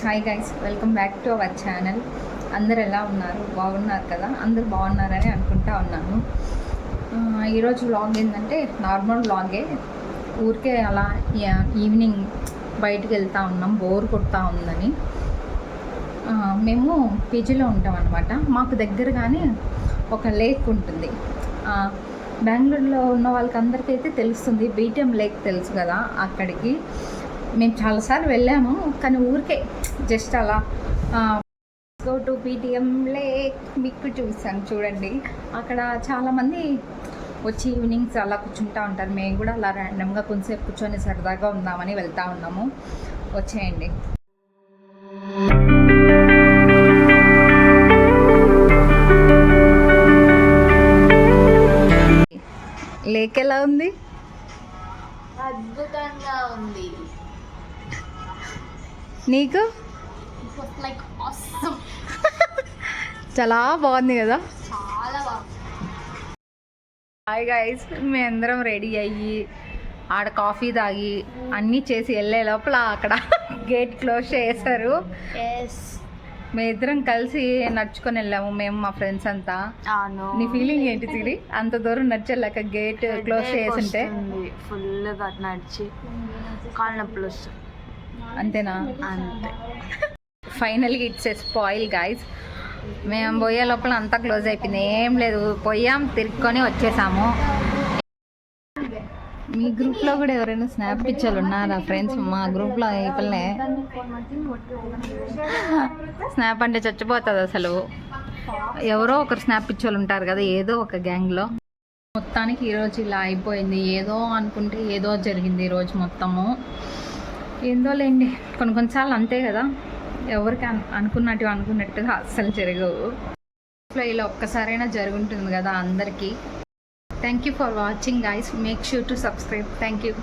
Hi guys, welcome back to our channel. అందరు ఎలా ఉన్నారు? బాగున్నారు కదా? అందరు బాగున్నారని అనుకుంటా ఉన్నాను. ఈరోజు వ్లాగ్ ఏంటంటే నార్మల్ వ్లాగే. ఊరికే అలా ఈవినింగ్ బయటికి వెళ్తూ ఉన్నాం, బోర్ కొడతా ఉందని. మేము పీజీలో ఉంటాం అనమాట. మాకు దగ్గరగానే ఒక లేక్ ఉంటుంది. బెంగళూరులో ఉన్న వాళ్ళకి అందరికైతే తెలుస్తుంది, బీటీఎం లేక్ తెలుసు కదా. అక్కడికి మేము చాలాసార్లు వెళ్ళాము, కానీ ఊరికే జస్ట్ అలా గో టు బీటీఎం లేక్ మీకు చూసాను చూడండి. అక్కడ చాలామంది వచ్చి ఈవినింగ్స్ అలా కూర్చుంటూ ఉంటారు. మేము కూడా అలా ర్యాండమ్గా కొంచెంసేపు కూర్చొని సరదాగా ఉందామని వెళ్తూ ఉన్నాము. వచ్చేయండి. లేక్ ఎలా ఉంది? అద్భుతంగా ఉంది. నీకు? Like awesome. చాలా బాగుంది కదా. చాలా బాగుంది. హాయ్ గైస్, మేమందరం రెడీ అయ్యి ఆడ కాఫీ తాగి అన్నీ చేసి వెళ్ళే లోపల అక్కడ గేట్ క్లోజ్ చేశారు. మేమిద్దరం కలిసి నడుచుకొని వెళ్ళాము, మేము మా ఫ్రెండ్స్ అంతా. నీ ఫీలింగ్ ఏంటి సిరి? అంత దూరం నడిచేలాక గేట్ క్లోజ్ చేస్తుంటే ఫుల్గా నడిచి కాళ్ళ నొప్పులు వస్తుంది. అంతేనా? అంతే. ఫైనల్గా ఇట్స్ ఏ స్పాయిల్ గైస్. మేము పోయే లోపల అంతా క్లోజ్ అయిపోయింది, ఏం లేదు. పోయాం, తిరుక్కొని వచ్చేసాము. మీ గ్రూప్లో కూడా ఎవరైనా స్నాప్ పిక్చర్లు ఉన్నారా ఫ్రెండ్స్? మా గ్రూప్లో ఈ పిల్లనే స్నాప్ అంటే చచ్చిపోతుంది అసలు. ఎవరో ఒకరు స్నాప్ పిక్చర్లు ఉంటారు కదా, ఏదో ఒక గ్యాంగ్లో. మొత్తానికి ఈరోజు ఇలా అయిపోయింది. ఏదో అనుకుంటే ఏదో జరిగింది ఈరోజు మొత్తము. ఏందో లేండి, కొన్నిసార్లు అంతే కదా, ఎవరికి అనుకున్నట్టుగా అస్సలు జరగవు. ఇలా ఒక్కసారైనా జరుగుంటుంది కదా అందరికీ. Thank you for watching guys. Make sure to subscribe. Thank you.